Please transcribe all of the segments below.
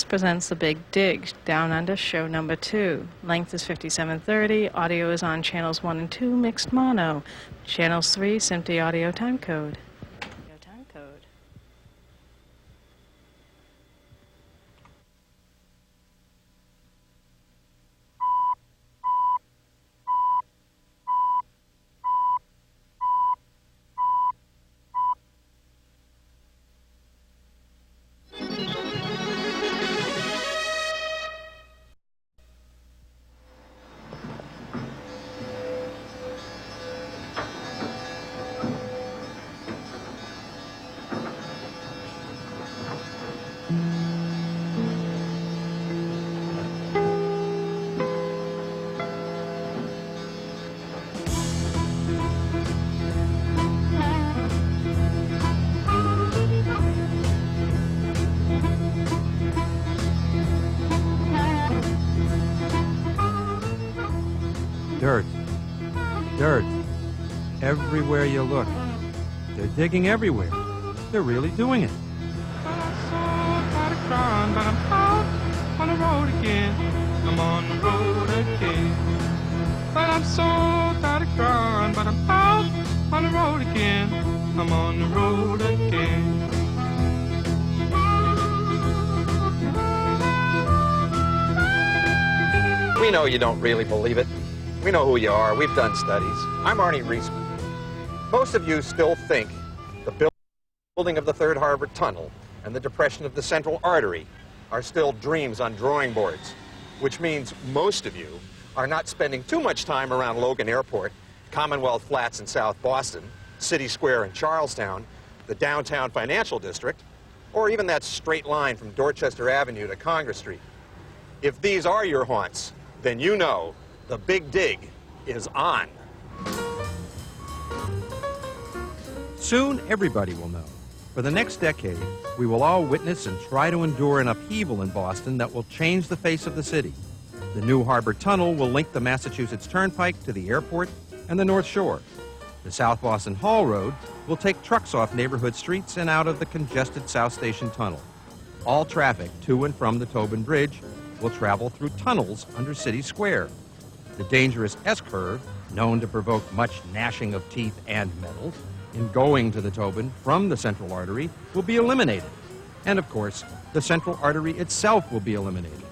Presents The Big Dig, Down Under, show number 2. Length is 5730. Audio is on channels 1 and 2, mixed mono. Channels 3, SMPTE audio timecode. Dirt. Dirt. Everywhere you look. They're digging everywhere. They're really doing it. But I'm so tired of crying, but I'm out on the road again. I'm on the road again. But I'm so tired of crying, but I'm out on the road again. I'm on the road again. We know you don't really believe it. We know who you are. We've done studies. I'm Arnie Reisman. Most of you still think the building of the Third Harbor Tunnel and the depression of the Central Artery are still dreams on drawing boards, which means most of you are not spending too much time around Logan Airport, Commonwealth Flats in South Boston, City Square in Charlestown, the downtown financial district, or even that straight line from Dorchester Avenue to Congress Street. If these are your haunts, then you know the Big Dig is on. Soon, everybody will know. For the next decade, we will all witness and try to endure an upheaval in Boston that will change the face of the city. The new Harbor Tunnel will link the Massachusetts Turnpike to the airport and the North Shore. The South Boston Hall Road will take trucks off neighborhood streets and out of the congested South Station Tunnel. All traffic to and from the Tobin Bridge will travel through tunnels under City Square. The dangerous S-curve, known to provoke much gnashing of teeth and metal, in going to the Tobin from the Central Artery will be eliminated. And of course, the Central Artery itself will be eliminated.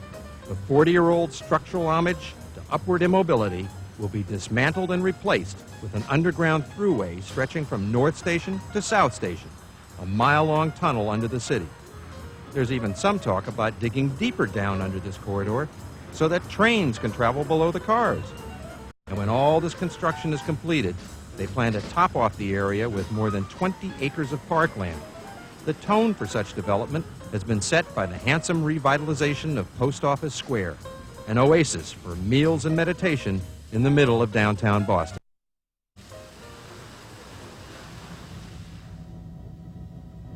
The 40-year-old structural homage to upward immobility will be dismantled and replaced with an underground thruway stretching from North Station to South Station, a mile-long tunnel under the city. There's even some talk about digging deeper down under this corridor so that trains can travel below the cars. And when all this construction is completed, they plan to top off the area with more than 20 acres of parkland. The tone for such development has been set by the handsome revitalization of Post Office Square, an oasis for meals and meditation in the middle of downtown Boston.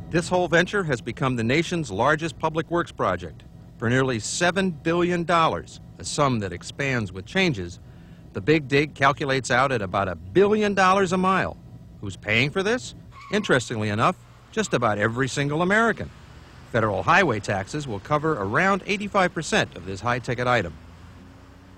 This whole venture has become the nation's largest public works project. For nearly $7 billion, a sum that expands with changes, the Big Dig calculates out at about $1 billion a mile. Who's paying for this? Interestingly enough, just about every single American. Federal highway taxes will cover around 85% of this high-ticket item.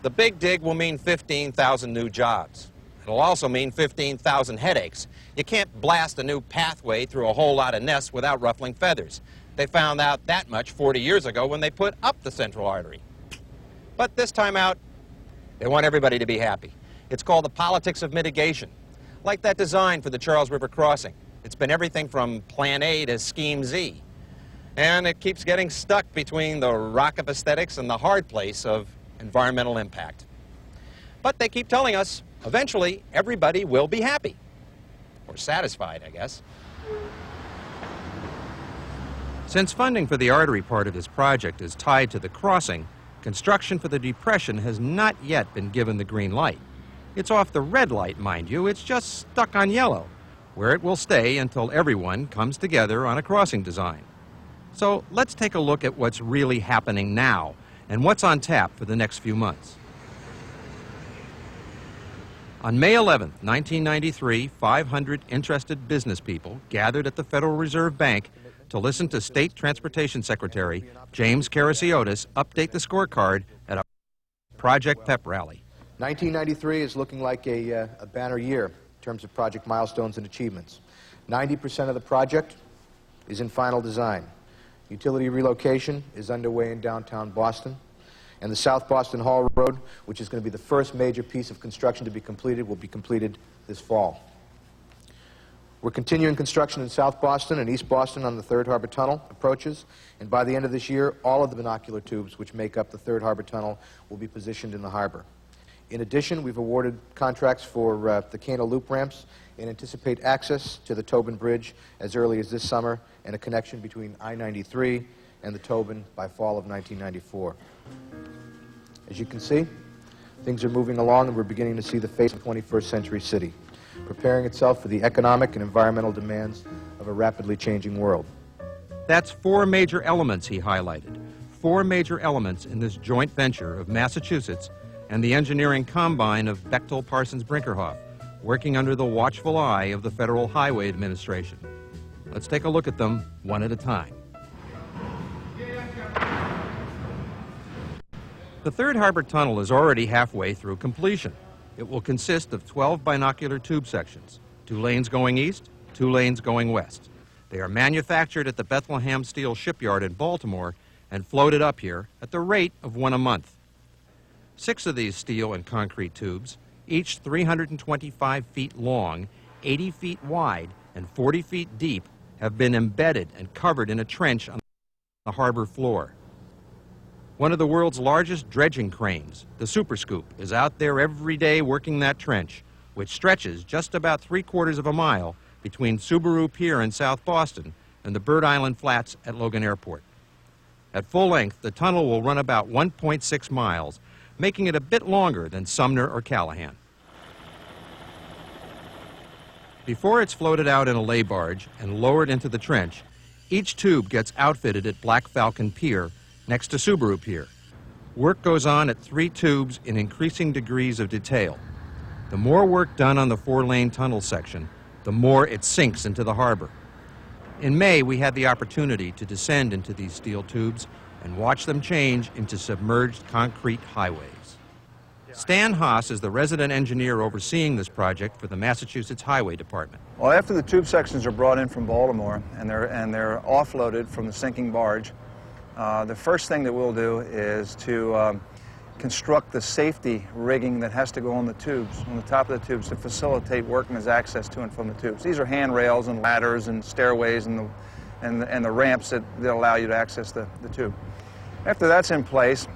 The Big Dig will mean 15,000 new jobs. It'll also mean 15,000 headaches. You can't blast a new pathway through a whole lot of nests without ruffling feathers. They found out that much 40 years ago when they put up the Central Artery. But this time out, they want everybody to be happy. It's called the politics of mitigation. Like that design for the Charles River crossing. It's been everything from Plan A to Scheme Z. And it keeps getting stuck between the rock of aesthetics and the hard place of environmental impact. But they keep telling us, eventually, everybody will be happy. Or satisfied, I guess. Since funding for the artery part of this project is tied to the crossing, construction for the depression has not yet been given the green light. It's off the red light, mind you. It's just stuck on yellow, where it will stay until everyone comes together on a crossing design. So let's take a look at what's really happening now and what's on tap for the next few months. On May 11, 1993, 500 interested business people gathered at the Federal Reserve Bank to listen to State Transportation Secretary James Karasiotis update the scorecard at a Project Pep rally. 1993 is looking like a banner year in terms of project milestones and achievements. 90% of the project is in final design. Utility relocation is underway in downtown Boston, and the South Boston Hall Road, which is going to be the first major piece of construction to be completed, will be completed this fall. We're continuing construction in South Boston and East Boston on the Third Harbor Tunnel approaches, and by the end of this year, all of the binocular tubes which make up the Third Harbor Tunnel will be positioned in the harbor. In addition, we've awarded contracts for the Cana Loop ramps and anticipate access to the Tobin Bridge as early as this summer and a connection between I-93 and the Tobin by fall of 1994. As you can see, things are moving along and we're beginning to see the face of the 21st century city, preparing itself for the economic and environmental demands of a rapidly changing world. That's 4 major elements he highlighted. 4 major elements in this joint venture of Massachusetts and the engineering combine of Bechtel Parsons Brinkerhoff, working under the watchful eye of the Federal Highway Administration. Let's take a look at them one at a time. The Third Harbor Tunnel is already halfway through completion. It will consist of 12 binocular tube sections, 2 lanes going east, 2 lanes going west. They are manufactured at the Bethlehem Steel Shipyard in Baltimore and floated up here at the rate of 1 a month. 6 of these steel and concrete tubes, each 325 feet long, 80 feet wide, and 40 feet deep, have been embedded and covered in a trench on the harbor floor. One of the world's largest dredging cranes, the Super Scoop, is out there every day working that trench, which stretches just about 3/4 of a mile between Subaru Pier in South Boston and the Bird Island Flats at Logan Airport. At full length, the tunnel will run about 1.6 miles, making it a bit longer than Sumner or Callahan. Before it's floated out in a lay barge and lowered into the trench, each tube gets outfitted at Black Falcon Pier next to Subaru Pier. Work goes on at 3 tubes in increasing degrees of detail. The more work done on the 4-lane tunnel section, the more it sinks into the harbor. In May, we had the opportunity to descend into these steel tubes and watch them change into submerged concrete highways. Stan Haas is the resident engineer overseeing this project for the Massachusetts Highway Department. Well, after the tube sections are brought in from Baltimore and they're offloaded from the sinking barge, the first thing that we'll do is to construct the safety rigging that has to go on the tubes, on the top of the tubes, to facilitate workmen's access to and from the tubes. These are handrails and ladders and stairways and the ramps that allow you to access the tube. After that's in place,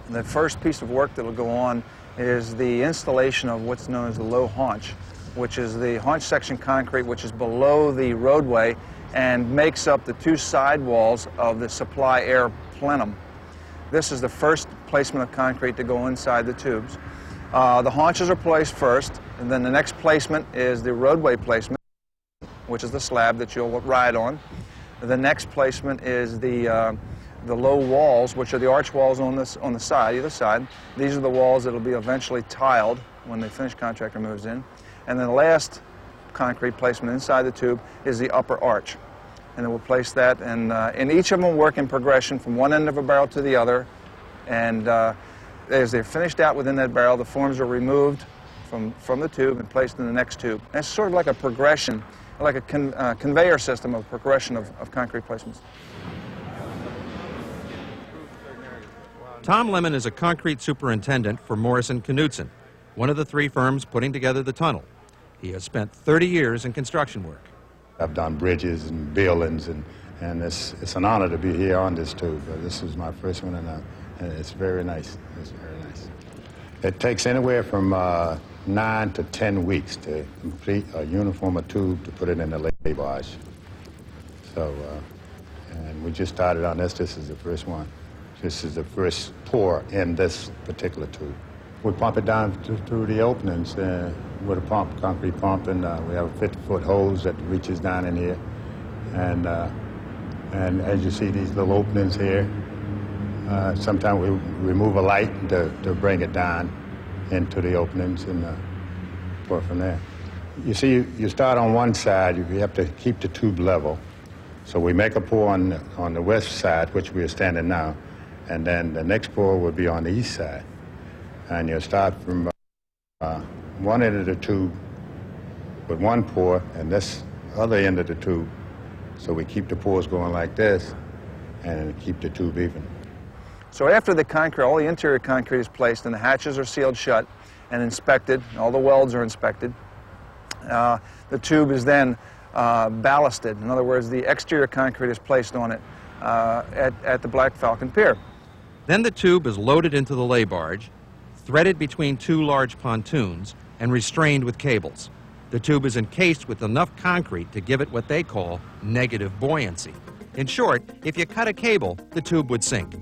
the first piece of work that will go on is the installation of what's known as the low haunch, which is the haunch section concrete which is below the roadway and makes up the 2 side walls of the supply air plenum. This is the first placement of concrete to go inside the tubes. The haunches are placed first, and then the next placement is the roadway placement, which is the slab that you'll ride on. The next placement is the low walls, which are the arch walls on the side, either side. These are the walls that will be eventually tiled when the finished contractor moves in. And then the last concrete placement inside the tube is the upper arch. And then we'll place that, and each of them will work in progression from one end of a barrel to the other. And as they're finished out within that barrel, the forms are removed from the tube and placed in the next tube. And it's sort of like a progression, like a conveyor system of progression of concrete placements. Tom Lemon is a concrete superintendent for Morrison Knudsen, one of the 3 firms putting together the tunnel. He has spent 30 years in construction work. I've done bridges and buildings, and it's an honor to be here on this tube. This is my first one, and it's very nice. It's very nice. It takes anywhere from 9 to 10 weeks to complete a uniform tube to put it in the lay barge. So, and we just started on this. This is the first one. This is the first pour in this particular tube. We pump it down through the openings with a pump, concrete pump, and we have a 50-foot hose that reaches down in here. And as you see these little openings here, sometimes we remove a light to bring it down into the openings and pour from there. You see, you start on one side, you have to keep the tube level, So we make a pour on the west side, which we are standing now, and then the next pour will be on the east side. And you'll start from one end of the tube with one pour and this other end of the tube. So we keep the pours going like this and keep the tube even. So after the concrete, all the interior concrete is placed and the hatches are sealed shut and inspected, all the welds are inspected, the tube is then ballasted. In other words, the exterior concrete is placed on it at the Black Falcon Pier. Then the tube is loaded into the lay barge, threaded between two large pontoons, and restrained with cables. The tube is encased with enough concrete to give it what they call negative buoyancy. In short, if you cut a cable, the tube would sink.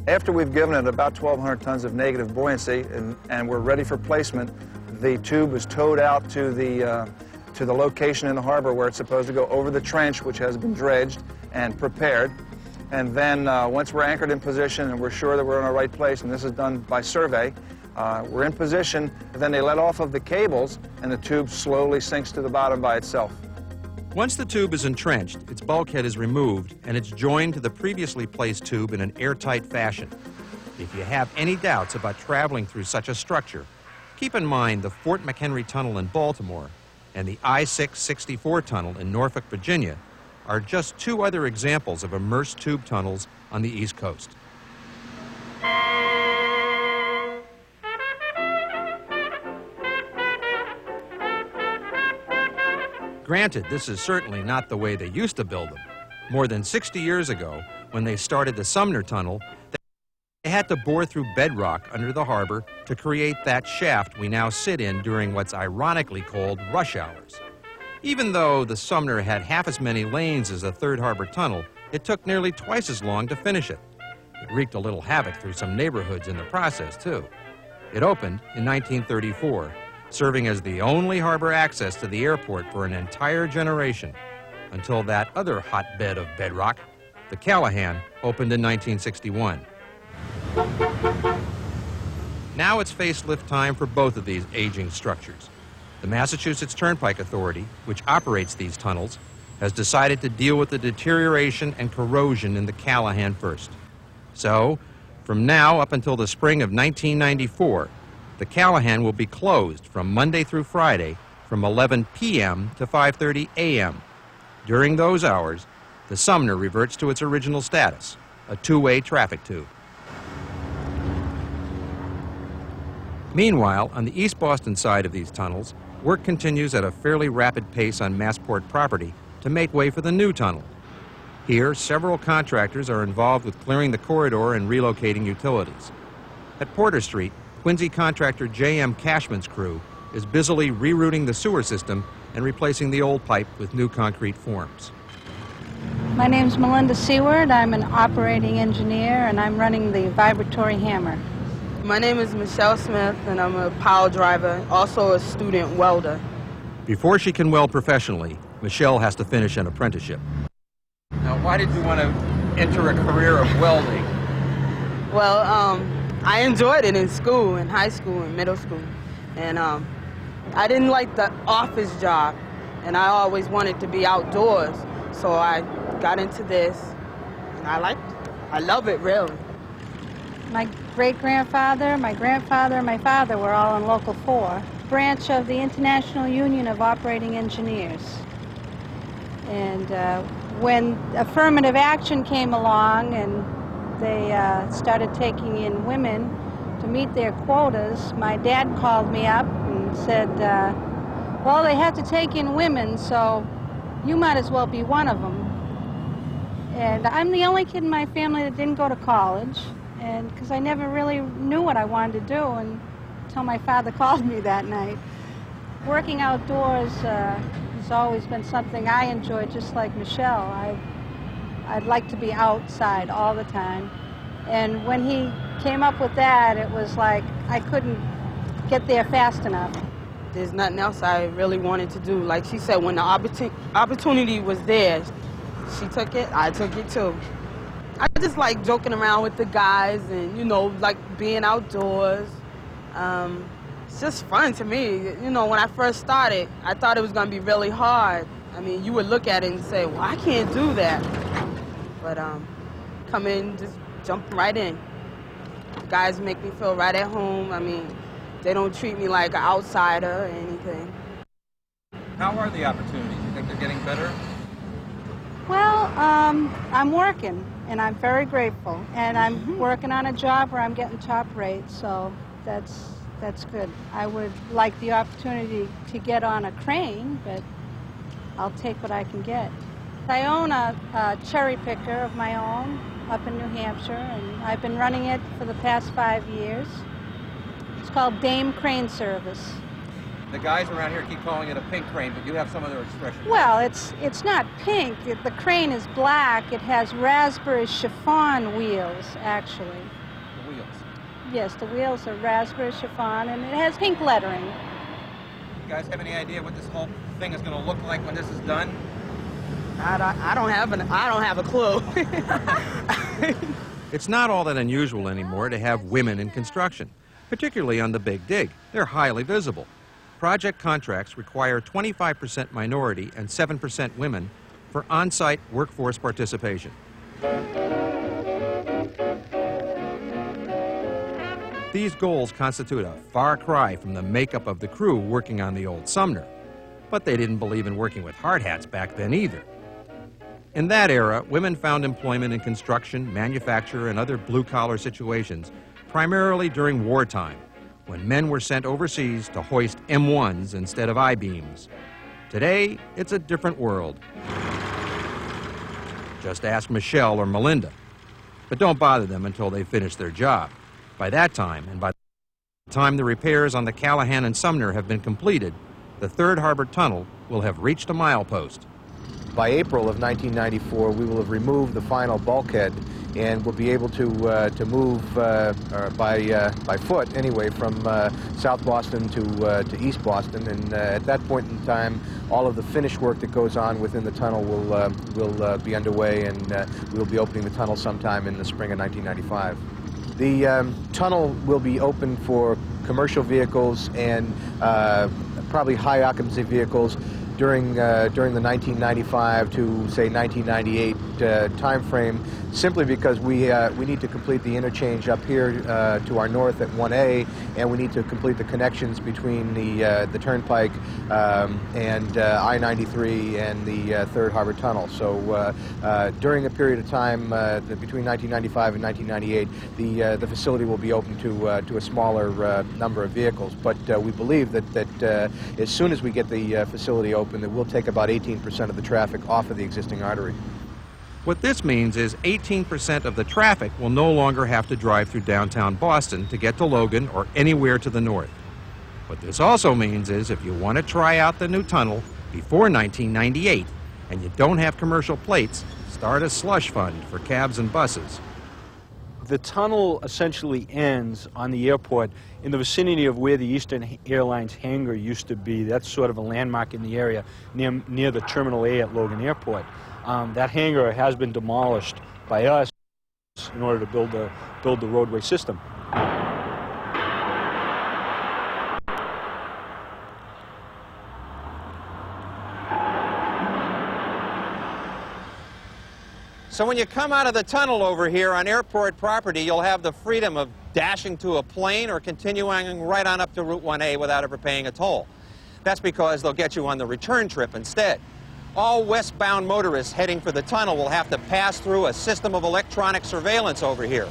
After we've given it about 1,200 tons of negative buoyancy and we're ready for placement, the tube is towed out to the location in the harbor where it's supposed to go over the trench, which has been dredged and prepared. And then once we're anchored in position and we're sure that we're in the right place, and this is done by survey, we're in position, and then they let off of the cables and the tube slowly sinks to the bottom by itself. Once the tube is entrenched, its bulkhead is removed and it's joined to the previously placed tube in an airtight fashion. If you have any doubts about traveling through such a structure, keep in mind the Fort McHenry Tunnel in Baltimore and the I-664 tunnel in Norfolk, Virginia are just two other examples of immersed tube tunnels on the East Coast. Granted, this is certainly not the way they used to build them. More than 60 years ago, when they started the Sumner Tunnel, they had to bore through bedrock under the harbor to create that shaft we now sit in during what's ironically called rush hours. Even though the Sumner had half as many lanes as the Third Harbor Tunnel, it took nearly twice as long to finish it. It wreaked a little havoc through some neighborhoods in the process, too. It opened in 1934, serving as the only harbor access to the airport for an entire generation, until that other hotbed of bedrock, the Callahan, opened in 1961. Now it's facelift time for both of these aging structures. The Massachusetts Turnpike Authority, which operates these tunnels, has decided to deal with the deterioration and corrosion in the Callahan first. So, from now up until the spring of 1994, the Callahan will be closed from Monday through Friday from 11 p.m. to 5:30 a.m. During those hours, the Sumner reverts to its original status, a two-way traffic tube. Meanwhile, on the East Boston side of these tunnels, work continues at a fairly rapid pace on Massport property to make way for the new tunnel. Here, several contractors are involved with clearing the corridor and relocating utilities. At Porter Street, Quincy contractor J.M. Cashman's crew is busily rerouting the sewer system and replacing the old pipe with new concrete forms. My name's Melinda Seward. I'm an operating engineer, and I'm running the vibratory hammer. My name is Michelle Smith, and I'm a pile driver, also a student welder. Before she can weld professionally, Michelle has to finish an apprenticeship. Now, why did you want to enter a career of welding? Well, I enjoyed it in school, in high school and middle school. And I didn't like the office job, and I always wanted to be outdoors. So I got into this, and I liked it. I love it, really. My great-grandfather, my grandfather, and my father were all in Local 4, branch of the International Union of Operating Engineers. And when affirmative action came along and they started taking in women to meet their quotas, my dad called me up and said, well, they had to take in women, so you might as well be one of them. And I'm the only kid in my family that didn't go to college, and because I never really knew what I wanted to do until my father called me that night. Working outdoors has always been something I enjoy, just like Michelle. I'd like to be outside all the time. And when he came up with that, it was like I couldn't get there fast enough. There's nothing else I really wanted to do. Like she said, when the opportunity was there, she took it, I took it too. I just like joking around with the guys and, you know, like being outdoors. It's just fun to me. You know, when I first started, I thought it was going to be really hard. I mean, you would look at it and say, well, I can't do that. But come in, just jump right in. Guys make me feel right at home. I mean, they don't treat me like an outsider or anything. How are the opportunities? You think they're getting better? Well, I'm working, and I'm very grateful. And I'm working on a job where I'm getting top rates, so that's good. I would like the opportunity to get on a crane, but I'll take what I can get. I own a cherry picker of my own up in New Hampshire, and I've been running it for the past 5 years. It's called Dame Crane Service. The guys around here keep calling it a pink crane, but you have some other expression. Well, it's not pink. The crane is black. It has raspberry chiffon wheels, actually. The wheels. Yes, the wheels are raspberry chiffon, and it has pink lettering. You guys have any idea what this whole thing is going to look like when this is done? I don't have a clue. It's not all that unusual anymore to have women in construction, particularly on the Big Dig. They're highly visible. Project contracts require 25% minority and 7% women for on-site workforce participation. These goals constitute a far cry from the makeup of the crew working on the old Sumner. But they didn't believe in working with hard hats back then either. In that era, women found employment in construction, manufacture, and other blue-collar situations, primarily during wartime, when men were sent overseas to hoist M1s instead of I-beams. Today, it's a different world. Just ask Michelle or Melinda. But don't bother them until they finish their job. By that time, and by the time the repairs on the Callahan and Sumner have been completed, the Third Harbor Tunnel will have reached a milepost. By April of 1994, we will have removed the final bulkhead and will be able to move by foot anyway from South Boston to East Boston. And at that point in time, all of the finish work that goes on within the tunnel will be underway, and we'll be opening the tunnel sometime in the spring of 1995. The tunnel will be open for commercial vehicles and probably high occupancy vehicles during the 1995 to say 1998 time frame, simply because we need to complete the interchange up here to our north at 1A, and we need to complete the connections between the Turnpike and I-93 and the Third Harbor Tunnel. So during a period of time between 1995 and 1998, the facility will be open to a smaller number of vehicles. But we believe that as soon as we get the facility open, that will take about 18% of the traffic off of the existing artery. What this means is 18% of the traffic will no longer have to drive through downtown Boston to get to Logan or anywhere to the north. What this also means is if you want to try out the new tunnel before 1998 and you don't have commercial plates, start a slush fund for cabs and buses. The tunnel essentially ends on the airport in the vicinity of where the Eastern Airlines hangar used to be. That's sort of a landmark in the area near the Terminal A at Logan Airport. That hangar has been demolished by us in order to build the roadway system. So when you come out of the tunnel over here on airport property, you'll have the freedom of dashing to a plane or continuing right on up to Route 1A without ever paying a toll. That's because they'll get you on the return trip instead. All westbound motorists heading for the tunnel will have to pass through a system of electronic surveillance over here.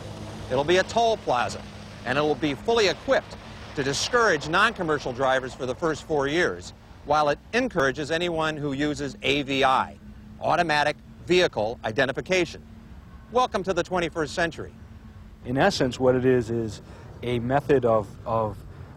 It'll be a toll plaza, and it will be fully equipped to discourage non-commercial drivers for the first 4 years, while it encourages anyone who uses AVI, automatic vehicle identification. Welcome to the 21st century. In essence, what it is a method of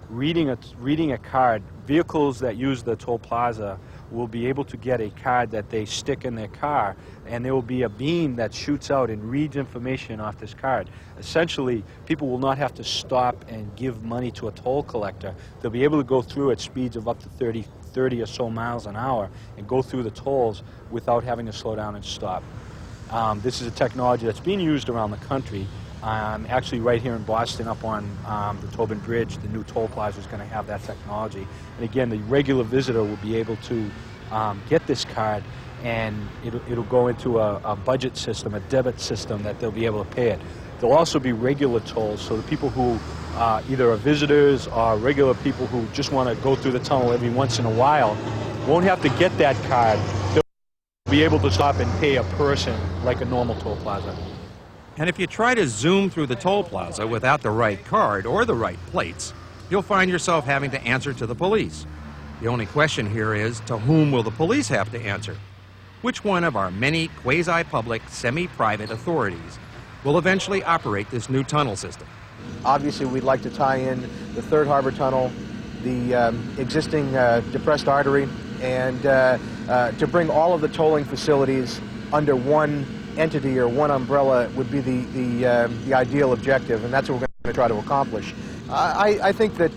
reading a card. Vehicles that use the toll plaza will be able to get a card that they stick in their car, and there will be a beam that shoots out and reads information off this card. Essentially, people will not have to stop and give money to a toll collector. They'll be able to go through at speeds of up to 30 or so miles an hour and go through the tolls without having to slow down and stop. This is a technology that's being used around the country. Actually, right here in Boston, up on the Tobin Bridge, the new toll plaza is going to have that technology. And again, the regular visitor will be able to get this card, and it'll go into a budget system, a debit system that they'll be able to pay it. There'll also be regular tolls, so the people who either are visitors or regular people who just want to go through the tunnel every once in a while won't have to get that card. They'll be able to stop and pay a person like a normal toll plaza. And if you try to zoom through the toll plaza without the right card or the right plates, you'll find yourself having to answer to the police. The only question here is, to whom will the police have to answer? Which one of our many quasi-public, semi-private authorities will eventually operate this new tunnel system? Obviously, we'd like to tie in the Third Harbor Tunnel, the existing depressed artery, and to bring all of the tolling facilities under one entity or one umbrella would be the ideal objective, and that's what we're going to try to accomplish. I think that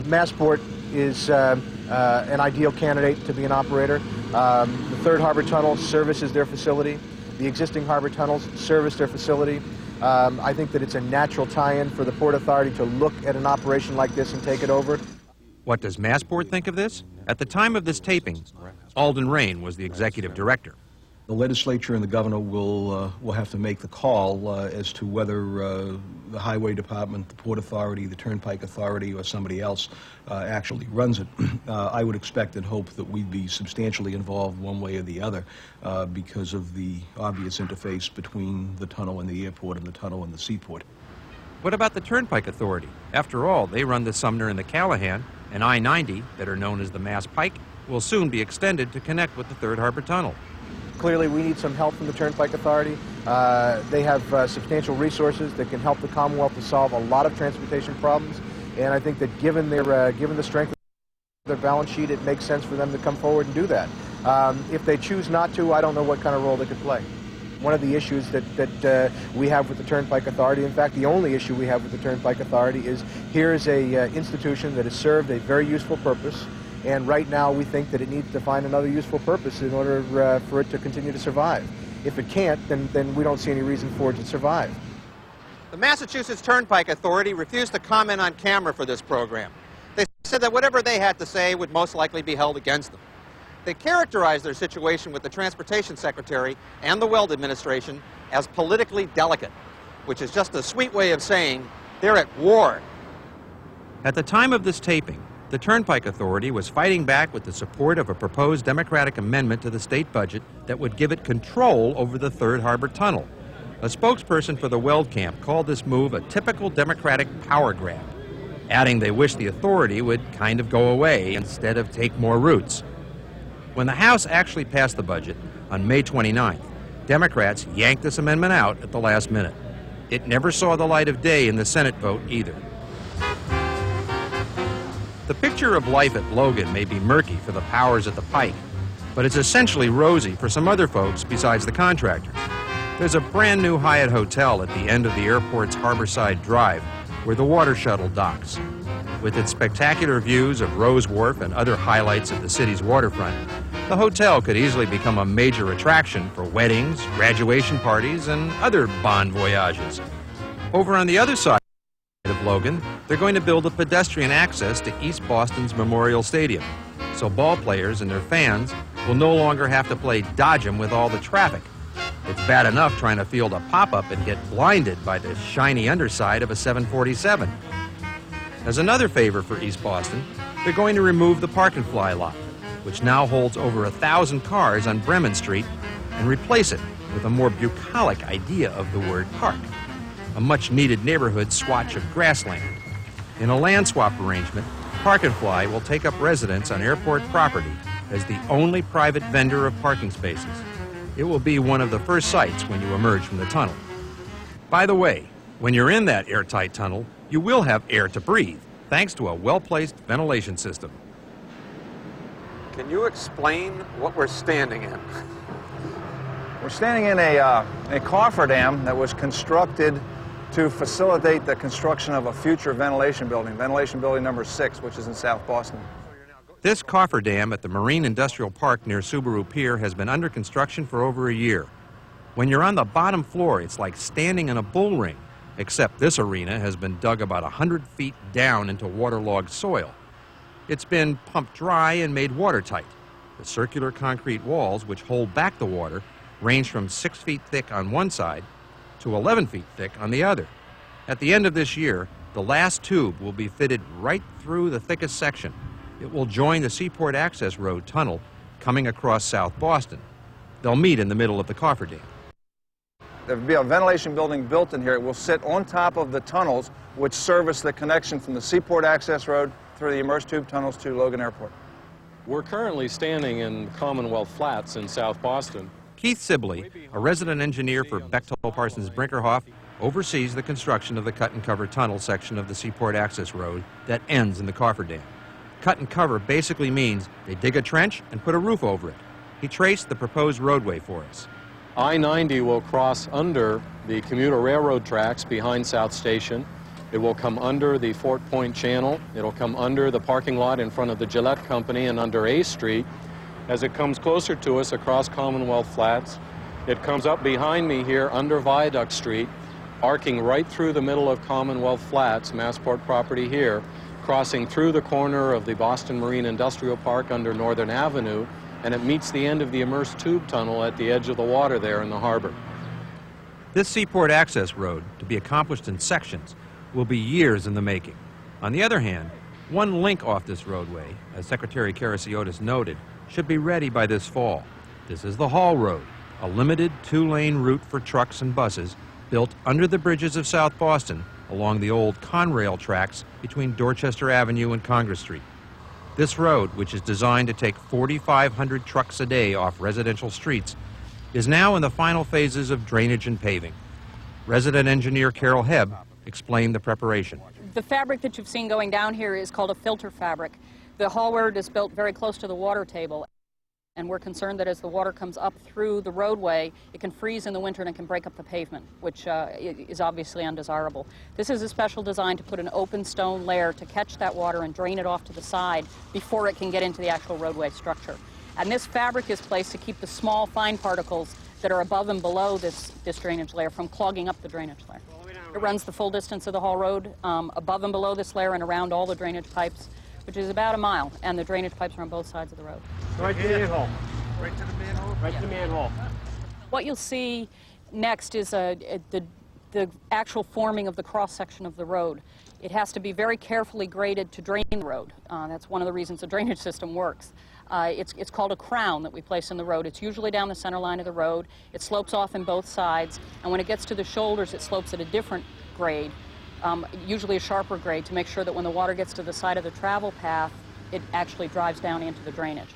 Massport is an ideal candidate to be an operator. The Third Harbor Tunnel services their facility. The existing harbor tunnels service their facility. I think that it's a natural tie-in for the Port Authority to look at an operation like this and take it over. What does Massport think of this? At the time of this taping, Alden Rain was the executive director. The legislature and the governor will have to make the call as to whether the Highway Department, the Port Authority, the Turnpike Authority, or somebody else actually runs it. I would expect and hope that we'd be substantially involved one way or the other because of the obvious interface between the tunnel and the airport and the tunnel and the seaport. What about the Turnpike Authority? After all, they run the Sumner and the Callahan, and I-90, that are known as the Mass Pike, will soon be extended to connect with the Third Harbor Tunnel. Clearly, we need some help from the Turnpike Authority. They have substantial resources that can help the Commonwealth to solve a lot of transportation problems, and I think that given the strength of their balance sheet, it makes sense for them to come forward and do that. If they choose not to, I don't know what kind of role they could play. One of the issues that we have with the Turnpike Authority, in fact, the only issue we have with the Turnpike Authority is here is a institution that has served a very useful purpose, and right now we think that it needs to find another useful purpose in order for it to continue to survive. If it can't, then we don't see any reason for it to survive. The Massachusetts Turnpike Authority refused to comment on camera for this program. They said that whatever they had to say would most likely be held against them. They characterized their situation with the Transportation Secretary and the Weld administration as politically delicate, which is just a sweet way of saying they're at war. At the time of this taping, the Turnpike Authority was fighting back with the support of a proposed Democratic amendment to the state budget that would give it control over the Third Harbor Tunnel. A spokesperson for the Weld camp called this move a typical Democratic power grab, adding they wish the authority would kind of go away instead of take more routes. When the House actually passed the budget on May 29th, Democrats yanked this amendment out at the last minute. It never saw the light of day in the Senate vote either. The picture of life at Logan may be murky for the powers at the Pike, but it's essentially rosy for some other folks besides the contractors. There's a brand new Hyatt Hotel at the end of the airport's Harborside Drive where the water shuttle docks. With its spectacular views of Rose Wharf and other highlights of the city's waterfront, the hotel could easily become a major attraction for weddings, graduation parties, and other bon voyages. Over on the other side of Logan, they're going to build a pedestrian access to East Boston's Memorial Stadium, so ball players and their fans will no longer have to play dodge 'em with all the traffic. It's bad enough trying to field a pop-up and get blinded by the shiny underside of a 747. As another favor for East Boston, they're going to remove the Park and Fly lot, which now holds over 1,000 cars on Bremen Street, and replace it with a more bucolic idea of the word park, a much-needed neighborhood swatch of grassland. In a land swap arrangement, Park and Fly will take up residence on airport property as the only private vendor of parking spaces. It will be one of the first sights when you emerge from the tunnel. By the way, when you're in that airtight tunnel, you will have air to breathe, thanks to a well-placed ventilation system. Can you explain what we're standing in? We're standing in a cofferdam that was constructed to facilitate the construction of a future ventilation building number 6, which is in South Boston. This cofferdam at the Marine Industrial Park near Subaru Pier has been under construction for over a year. When you're on the bottom floor, it's like standing in a bull ring, except this arena has been dug about 100 feet down into waterlogged soil. It's been pumped dry and made watertight. The circular concrete walls, which hold back the water, range from 6 feet thick on one side to 11 feet thick on the other. At the end of this year, the last tube will be fitted right through the thickest section. It will join the Seaport Access Road tunnel coming across South Boston. They'll meet in the middle of the cofferdam. There will be a ventilation building built in here. It will sit on top of the tunnels which service the connection from the Seaport Access Road through the immersed tube tunnels to Logan Airport. We're currently standing in Commonwealth Flats in South Boston. Keith Sibley, a resident engineer for Bechtel Parsons Brinkerhoff, oversees the construction of the cut-and-cover tunnel section of the Seaport Access Road that ends in the cofferdam. Cut and cover basically means they dig a trench and put a roof over it. He traced the proposed roadway for us. I-90 will cross under the commuter railroad tracks behind South Station. It will come under the Fort Point Channel. It'll come under the parking lot in front of the Gillette Company and under A Street. As it comes closer to us across Commonwealth Flats, it comes up behind me here under Viaduct Street, arcing right through the middle of Commonwealth Flats, Massport property here, crossing through the corner of the Boston Marine Industrial Park under Northern Avenue, and it meets the end of the immersed tube tunnel at the edge of the water there in the harbor. This Seaport Access Road, to be accomplished in sections, will be years in the making. On the other hand, one link off this roadway, as Secretary Karasiotis noted, should be ready by this fall. This is the Hall Road, a limited two-lane route for trucks and buses built under the bridges of South Boston along the old Conrail tracks between Dorchester Avenue and Congress Street. This road, which is designed to take 4,500 trucks a day off residential streets, is now in the final phases of drainage and paving. Resident engineer Carol Hebb explained the preparation. The fabric that you've seen going down here is called a filter fabric. The Hall Road is built very close to the water table, and we're concerned that as the water comes up through the roadway, it can freeze in the winter and it can break up the pavement, which is obviously undesirable. This is a special design to put an open stone layer to catch that water and drain it off to the side before it can get into the actual roadway structure. And this fabric is placed to keep the small fine particles that are above and below this drainage layer from clogging up the drainage layer. It runs the full distance of the Hall Road, above and below this layer and around all the drainage pipes, which is about a mile, and the drainage pipes are on both sides of the road. Right to the manhole. Right to the manhole? Right to the manhole. What you'll see next is the actual forming of the cross-section of the road. It has to be very carefully graded to drain the road. That's one of the reasons the drainage system works. It's called a crown that we place in the road. It's usually down the center line of the road. It slopes off in both sides, and when it gets to the shoulders, it slopes at a different grade, usually a sharper grade, to make sure that when the water gets to the side of the travel path, it actually drives down into the drainage.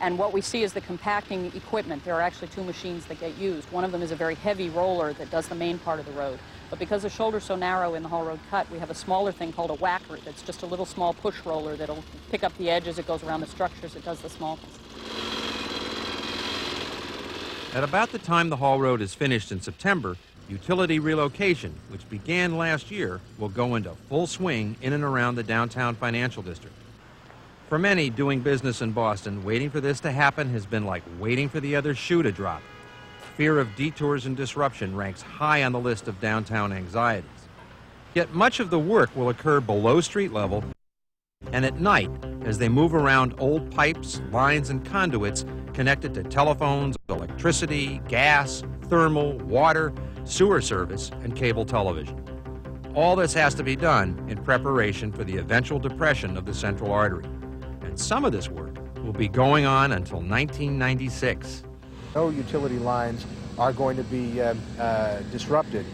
And what we see is the compacting equipment. There are actually two machines that get used. One of them is a very heavy roller that does the main part of the road. But because the shoulder's so narrow in the Hall Road cut, we have a smaller thing called a whacker that's just a little small push roller that'll pick up the edge as it goes around the structures. It does the small things. At about the time the Hall Road is finished in September, utility relocation, which began last year, will go into full swing in and around the downtown financial district. For many doing business in Boston, waiting for this to happen has been like waiting for the other shoe to drop. Fear of detours and disruption ranks high on the list of downtown anxieties. Yet much of the work will occur below street level and at night as they move around old pipes, lines, and conduits connected to telephones, electricity, gas, thermal, water, sewer service, and cable television. All this has to be done in preparation for the eventual depression of the central artery. And some of this work will be going on until 1996. No utility lines are going to be disrupted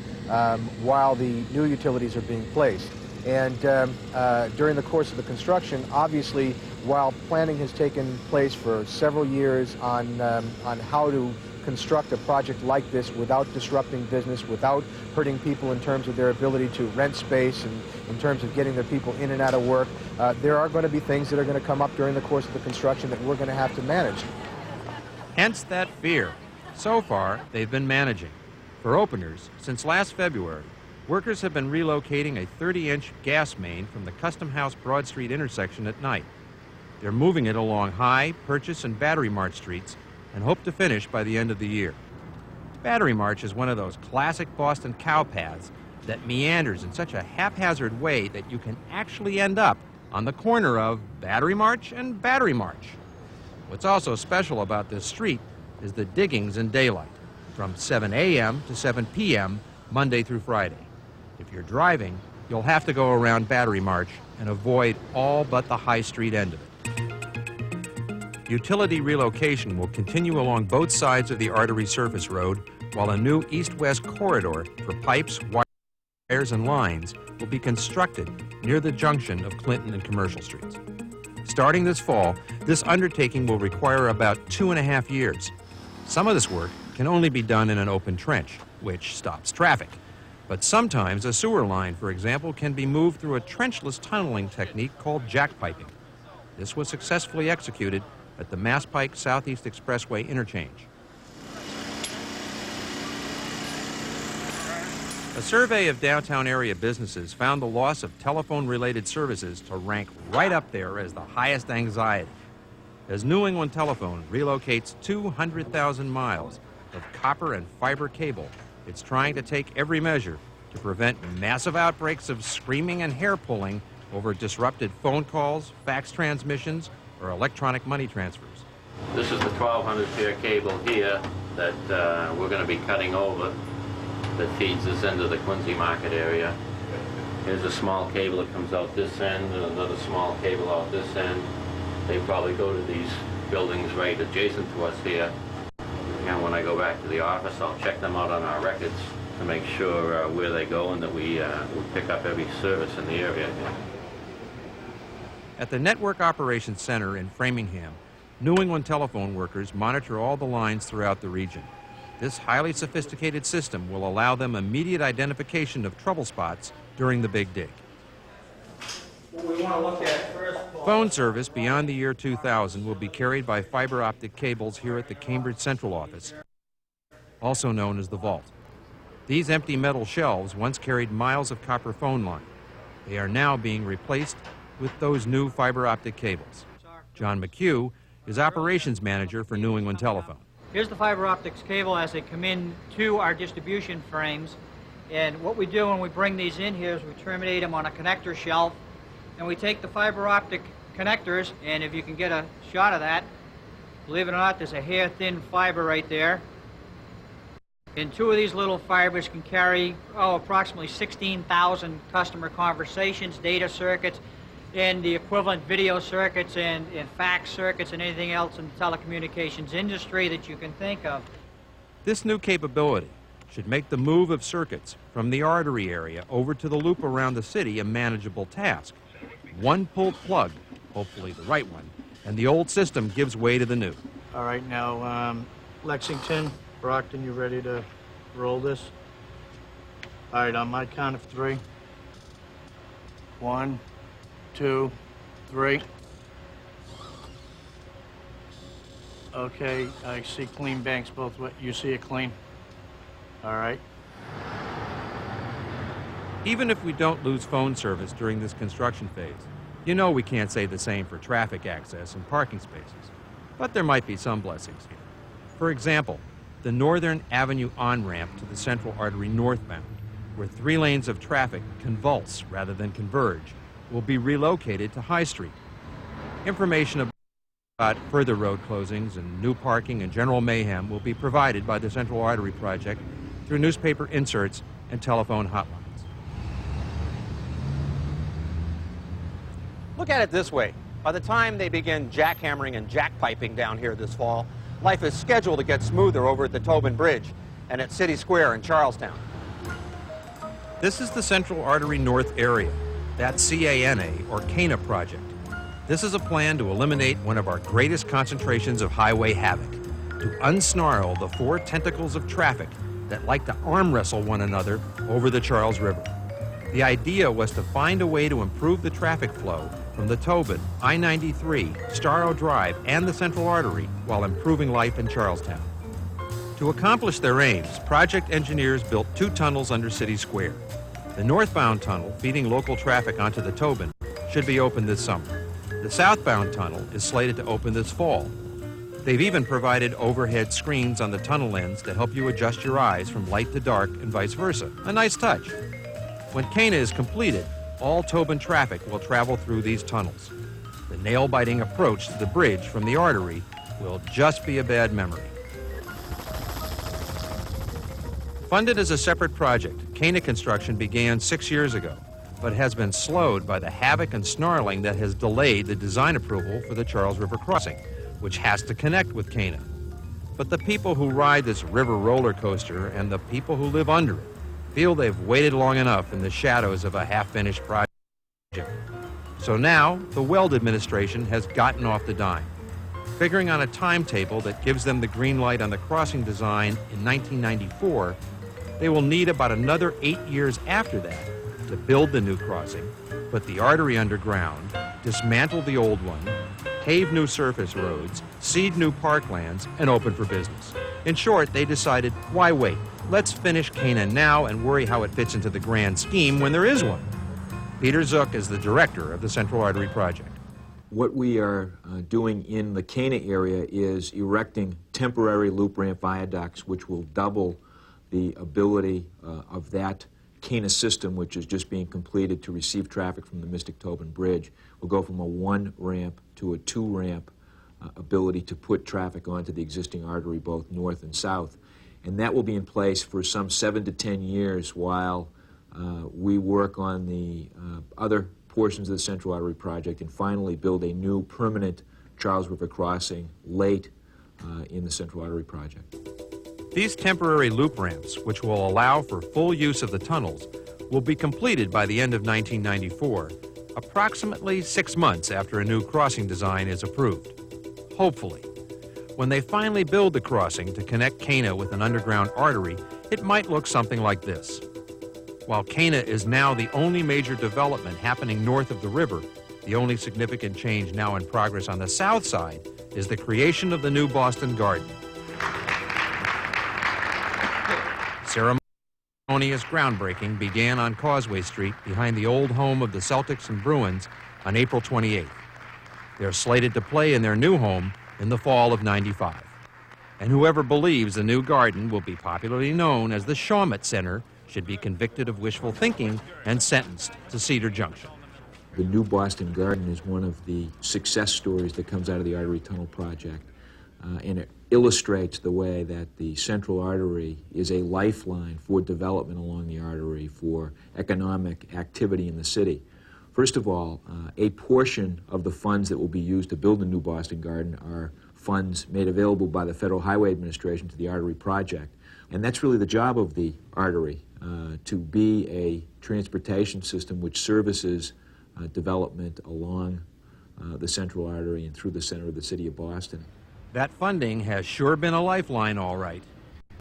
while the new utilities are being placed. And during the course of the construction, obviously, while planning has taken place for several years on how to construct a project like this without disrupting business, without hurting people in terms of their ability to rent space and in terms of getting their people in and out of work, there are going to be things that are going to come up during the course of the construction that we're going to have to manage. Hence that fear. So far, they've been managing. For openers, since last February, workers have been relocating a 30-inch gas main from the Custom House Broad Street intersection at night. They're moving it along High, Purchase, and Battery March streets and hope to finish by the end of the year. Battery March is one of those classic Boston cow paths that meanders in such a haphazard way that you can actually end up on the corner of Battery March and Battery March. What's also special about this street is the diggings in daylight, from 7 a.m. to 7 p.m., Monday through Friday. If you're driving, you'll have to go around Battery March and avoid all but the High Street end of it. Utility relocation will continue along both sides of the Artery Surface Road, while a new east-west corridor for pipes, wires, and lines will be constructed near the junction of Clinton and Commercial Streets. Starting this fall, this undertaking will require about 2.5 years. Some of this work can only be done in an open trench, which stops traffic. But sometimes a sewer line, for example, can be moved through a trenchless tunneling technique called jackpiping. This was successfully executed at the Mass Pike Southeast Expressway interchange. A survey of downtown area businesses found the loss of telephone-related services to rank right up there as the highest anxiety. As New England Telephone relocates 200,000 miles of copper and fiber cable, it's trying to take every measure to prevent massive outbreaks of screaming and hair-pulling over disrupted phone calls, fax transmissions, or electronic money transfers. This is the 1,200 pair cable here that we're going to be cutting over that feeds this end of the Quincy Market area. Here's a small cable that comes out this end and another small cable out this end. They probably go to these buildings right adjacent to us here. And when I go back to the office, I'll check them out on our records to make sure where they go and that we pick up every service in the area here. At the Network Operations Center in Framingham, New England Telephone workers monitor all the lines throughout the region. This highly sophisticated system will allow them immediate identification of trouble spots during the big dig. What we want to look at first, Phone service beyond the year 2000 will be carried by fiber optic cables here at the Cambridge Central office, also known as the Vault. These empty metal shelves once carried miles of copper phone line. They are now being replaced with those new fiber optic cables. John McHugh is operations manager for New England Telephone. here's the fiber optics cable as they come in to our distribution frames. And what we do when we bring these in here is we terminate them on a connector shelf, and we take the fiber optic connectors, and if you can get a shot of that, believe it or not, there's a hair-thin fiber right there. And two of these little fibers can carry, approximately 16,000 customer conversations, data circuits, and the equivalent video circuits and fax circuits and anything else in the telecommunications industry that you can think of. This new capability should make the move of circuits from the artery area over to the loop around the city a manageable task. One pulled plug, hopefully the right one, and the old system gives way to the new. All right, now, Lexington, Brockton, you ready to roll this? All right, on my count of three. 1, 2, 3. Okay, I see clean banks both ways. You see it clean? All right. Even if we don't lose phone service during this construction phase, you know we can't say the same for traffic access and parking spaces. But there might be some blessings here. For example, the Northern Avenue on-ramp to the Central Artery northbound, where 3 lanes of traffic convulse rather than converge, will be relocated to High Street. Information about further road closings and new parking and general mayhem will be provided by the Central Artery Project through newspaper inserts and telephone hotlines. Look at it this way. By the time they begin jackhammering and jackpiping down here this fall, life is scheduled to get smoother over at the Tobin Bridge and at City Square in Charlestown. This is the Central Artery North area, that CANA or CANA project. This is a plan to eliminate one of our greatest concentrations of highway havoc, to unsnarl the 4 tentacles of traffic that like to arm wrestle one another over the Charles River. The idea was to find a way to improve the traffic flow from the Tobin, I-93, Starro Drive, and the Central Artery while improving life in Charlestown. To accomplish their aims, project engineers built 2 tunnels under City Square. The northbound tunnel, feeding local traffic onto the Tobin, should be open this summer. The southbound tunnel is slated to open this fall. They've even provided overhead screens on the tunnel ends to help you adjust your eyes from light to dark and vice versa. A nice touch. When CANA is completed, all Tobin traffic will travel through these tunnels. The nail-biting approach to the bridge from the artery will just be a bad memory. Funded as a separate project, Cana construction began 6 years ago, but has been slowed by the havoc and snarling that has delayed the design approval for the Charles River crossing, which has to connect with Cana. But the people who ride this river roller coaster and the people who live under it feel they've waited long enough in the shadows of a half-finished project. So now, the Weld administration has gotten off the dime. Figuring on a timetable that gives them the green light on the crossing design in 1994, they will need about another 8 years after that to build the new crossing, put the artery underground, dismantle the old one, pave new surface roads, seed new parklands, and open for business. In short, they decided, why wait? Let's finish Cana now and worry how it fits into the grand scheme when there is one. Peter Zook is the director of the Central Artery Project. What we are doing in the Cana area is erecting temporary loop ramp viaducts, which will double the ability of that Cana system, which is just being completed to receive traffic from the Mystic Tobin Bridge. We'll go from a 1-ramp to a 2-ramp ability to put traffic onto the existing artery both north and south. And that will be in place for some 7 to 10 years while we work on the other portions of the Central Artery Project and finally build a new permanent Charles River crossing late in the Central Artery Project. These temporary loop ramps, which will allow for full use of the tunnels, will be completed by the end of 1994, approximately 6 months after a new crossing design is approved. Hopefully. When they finally build the crossing to connect Cana with an underground artery, it might look something like this. While Cana is now the only major development happening north of the river, the only significant change now in progress on the south side is the creation of the new Boston Garden. Ceremonious groundbreaking began on Causeway Street behind the old home of the Celtics and Bruins on April 28th. They're slated to play in their new home in the fall of '95. And whoever believes the new garden will be popularly known as the Shawmut Center should be convicted of wishful thinking and sentenced to Cedar Junction. The new Boston Garden is one of the success stories that comes out of the Artery Tunnel Project, and it illustrates the way that the Central Artery is a lifeline for development along the artery, for economic activity in the city. First of all, a portion of the funds that will be used to build the new Boston Garden are funds made available by the Federal Highway Administration to the Artery Project. And that's really the job of the artery, to be a transportation system which services development along the Central Artery and through the center of the city of Boston. That funding has sure been a lifeline, all right.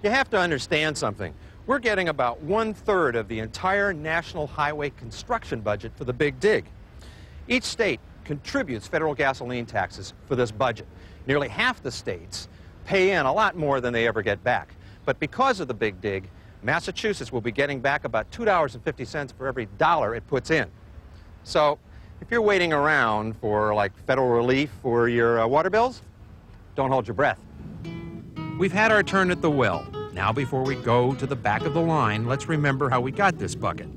You have to understand something. We're getting about 1/3 of the entire national highway construction budget for the Big Dig. Each state contributes federal gasoline taxes for this budget. Nearly half the states pay in a lot more than they ever get back. But because of the Big Dig, Massachusetts will be getting back about $2.50 for every dollar it puts in. So if you're waiting around for like federal relief for your water bills, don't hold your breath. We've had our turn at the well. Now before we go to the back of the line, let's remember how we got this bucket.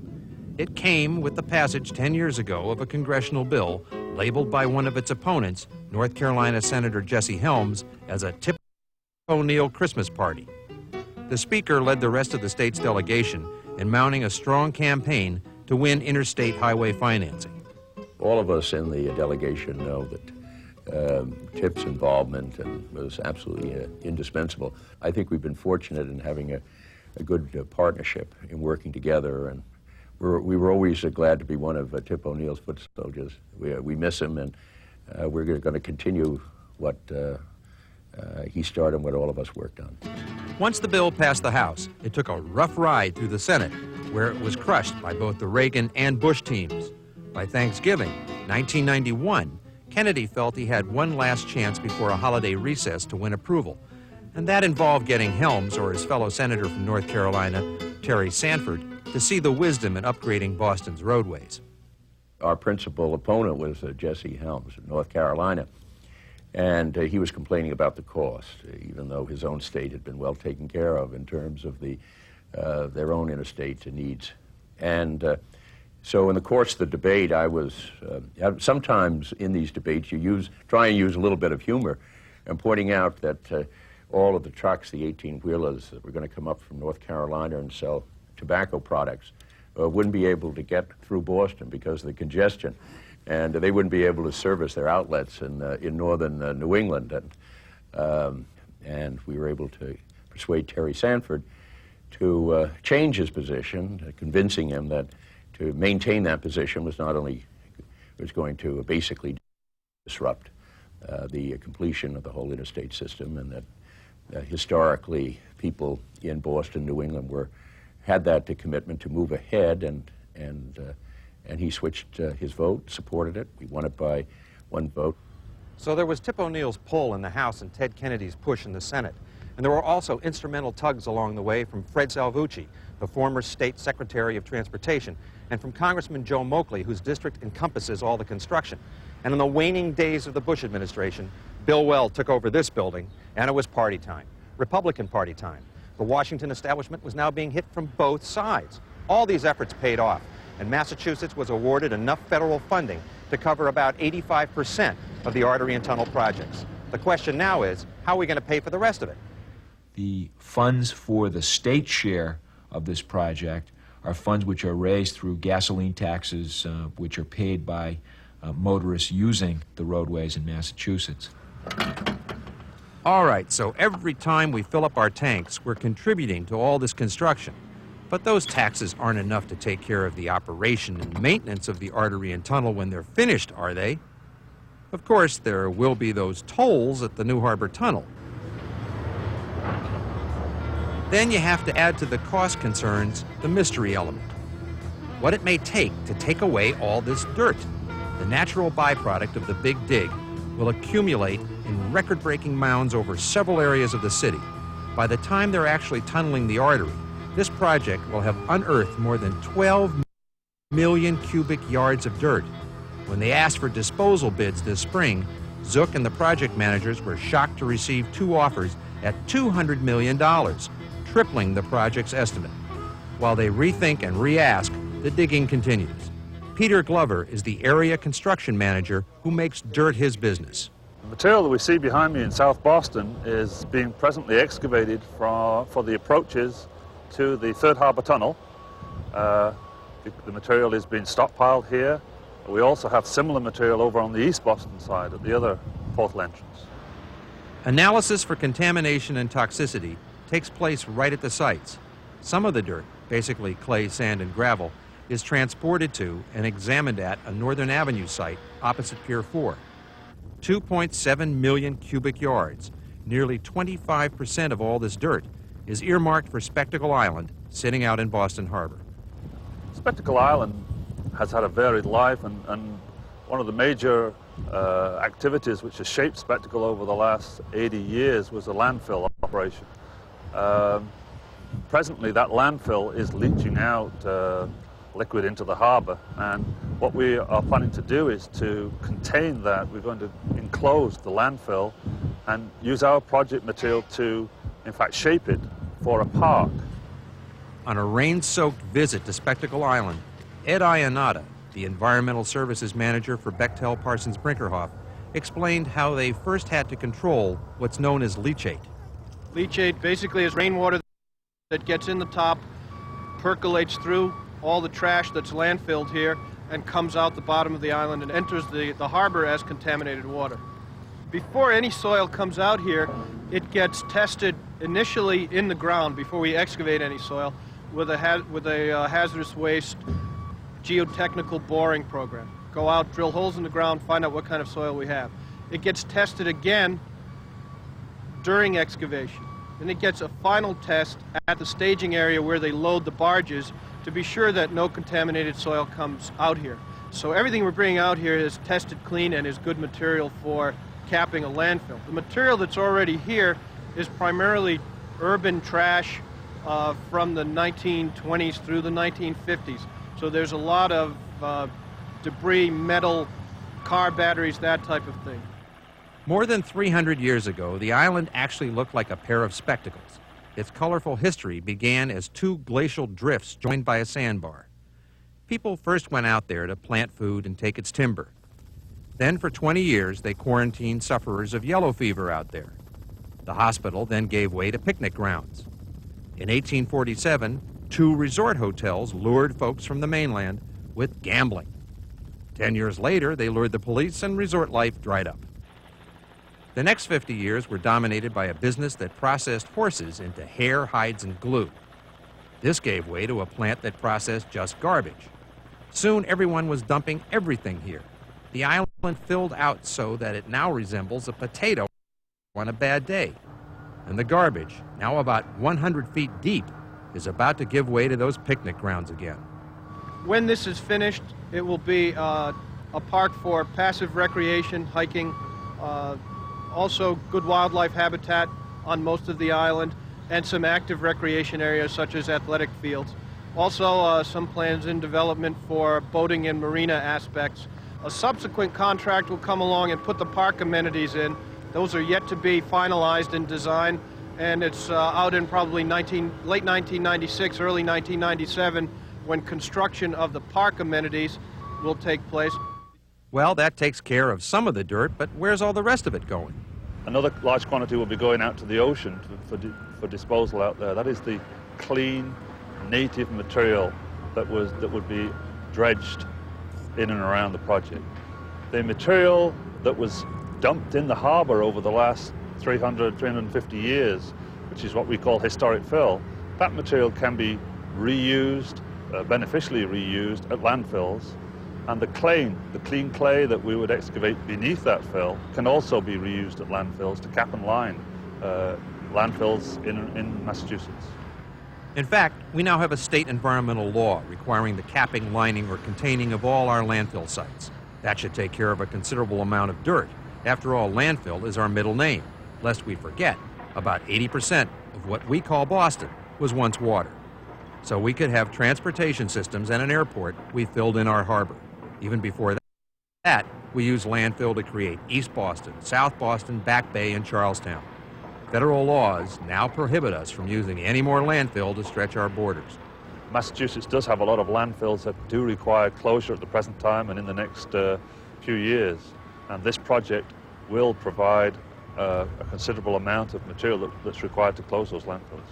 It came with the passage 10 years ago of a congressional bill labeled by one of its opponents, North Carolina Senator Jesse Helms, as a Tip O'Neill Christmas party. The Speaker led the rest of the state's delegation in mounting a strong campaign to win interstate highway financing. All of us in the delegation know that TIP's involvement was absolutely indispensable. I think we've been fortunate in having a good partnership in working together, and we were always glad to be one of Tip O'Neill's foot soldiers. We miss him, and we're going to continue what he started and what all of us worked on. Once the bill passed the House, it took a rough ride through the Senate, where it was crushed by both the Reagan and Bush teams. By Thanksgiving, 1991, Kennedy felt he had one last chance before a holiday recess to win approval, and that involved getting Helms or his fellow senator from North Carolina, Terry Sanford, to see the wisdom in upgrading Boston's roadways. Our principal opponent was Jesse Helms of North Carolina, and he was complaining about the cost, even though his own state had been well taken care of in terms of their own interstate needs. And so in the course of the debate, I was, sometimes in these debates you try and use a little bit of humor, and pointing out that all of the trucks, the 18-wheelers that were going to come up from North Carolina and sell tobacco products, wouldn't be able to get through Boston because of the congestion, and they wouldn't be able to service their outlets in northern New England. And we were able to persuade Terry Sanford to change his position, convincing him that to maintain that position was not only going to basically disrupt the completion of the whole interstate system, and that historically people in Boston, New England had that commitment to move ahead, and he switched his vote, supported it. We won it by 1 vote. So there was Tip O'Neill's pull in the House and Ted Kennedy's push in the Senate. And there were also instrumental tugs along the way from Fred Salvucci, the former State Secretary of Transportation, and from Congressman Joe Moakley, whose district encompasses all the construction. And in the waning days of the Bush administration, Bill Weld took over this building, and it was party time, Republican party time. The Washington establishment was now being hit from both sides. All these efforts paid off, and Massachusetts was awarded enough federal funding to cover about 85% of the artery and tunnel projects. The question now is, how are we going to pay for the rest of it? The funds for the state share of this project are funds which are raised through gasoline taxes, which are paid by motorists using the roadways in Massachusetts. All right, so every time we fill up our tanks, we're contributing to all this construction. But those taxes aren't enough to take care of the operation and maintenance of the artery and tunnel when they're finished, are they? Of course, there will be those tolls at the New Harbor Tunnel. Then you have to add to the cost concerns the mystery element. What it may take to take away all this dirt. The natural byproduct of the Big Dig will accumulate in record-breaking mounds over several areas of the city. By the time they're actually tunneling the artery, this project will have unearthed more than 12 million cubic yards of dirt. When they asked for disposal bids this spring, Zook and the project managers were shocked to receive 2 offers at $200 million, tripling the project's estimate. While they rethink and re-ask, the digging continues. Peter Glover is the area construction manager who makes dirt his business. The material that we see behind me in South Boston is being presently excavated for the approaches to the Third Harbor Tunnel. The material is being stockpiled here. We also have similar material over on the East Boston side at the other portal entrance. Analysis for contamination and toxicity takes place right at the sites. Some of the dirt, basically clay, sand, and gravel, is transported to and examined at a Northern Avenue site opposite Pier 4. 2.7 million cubic yards, nearly 25% of all this dirt, is earmarked for Spectacle Island, sitting out in Boston Harbor. Spectacle Island has had a varied life, and one of the major activities which has shaped Spectacle over the last 80 years was a landfill operation. Presently, that landfill is leaching out liquid into the harbor, and what we are planning to do is to contain that. We're going to enclose the landfill and use our project material to, in fact, shape it for a park. On a rain-soaked visit to Spectacle Island, Ed Ionata, the environmental services manager for Bechtel Parsons Brinkerhoff, explained how they first had to control what's known as leachate. Leachate basically is rainwater that gets in the top, percolates through all the trash that's landfilled here, and comes out the bottom of the island and enters the harbor as contaminated water. Before any soil comes out here, it gets tested initially in the ground before we excavate any soil with a hazardous waste geotechnical boring program. Go out, drill holes in the ground, find out what kind of soil we have. It gets tested again during excavation. Then it gets a final test at the staging area where they load the barges to be sure that no contaminated soil comes out here. So everything we're bringing out here is tested clean and is good material for capping a landfill. The material that's already here is primarily urban trash from the 1920s through the 1950s. So there's a lot of debris, metal, car batteries, that type of thing. More than 300 years ago, the island actually looked like a pair of spectacles. Its colorful history began as 2 glacial drifts joined by a sandbar. People first went out there to plant food and take its timber. Then for 20 years, they quarantined sufferers of yellow fever out there. The hospital then gave way to picnic grounds. In 1847, 2 resort hotels lured folks from the mainland with gambling. 10 years later, they lured the police and resort life dried up. The next 50 years were dominated by a business that processed horses into hair, hides, and glue. This gave way to a plant that processed just garbage. Soon, everyone was dumping everything here. The island filled out so that it now resembles a potato on a bad day. And the garbage, now about 100 feet deep, is about to give way to those picnic grounds again. When this is finished, it will be a park for passive recreation, hiking, also good wildlife habitat on most of the island, and some active recreation areas such as athletic fields. Also, some plans in development for boating and marina aspects. A subsequent contract will come along and put the park amenities in. Those are yet to be finalized in design, and it's out in probably late 1996, early 1997, when construction of the park amenities will take place. Well, that takes care of some of the dirt, but where's all the rest of it going? Another large quantity will be going out to the ocean for disposal out there. That is the clean, native material that would be dredged in and around the project. The material that was dumped in the harbour over the last 350 years, which is what we call historic fill, that material can be reused, beneficially reused at landfills, and the clean clay that we would excavate beneath that fill can also be reused at landfills to cap and line landfills in Massachusetts. In fact, we now have a state environmental law requiring the capping, lining, or containing of all our landfill sites. That should take care of a considerable amount of dirt. After all, landfill is our middle name. Lest we forget, about 80% of what we call Boston was once water. So we could have transportation systems and an airport we filled in our harbor. Even before that, we used landfill to create East Boston, South Boston, Back Bay, and Charlestown. Federal laws now prohibit us from using any more landfill to stretch our borders. Massachusetts does have a lot of landfills that do require closure at the present time and in the next few years. And this project will provide a considerable amount of material that's required to close those landfills.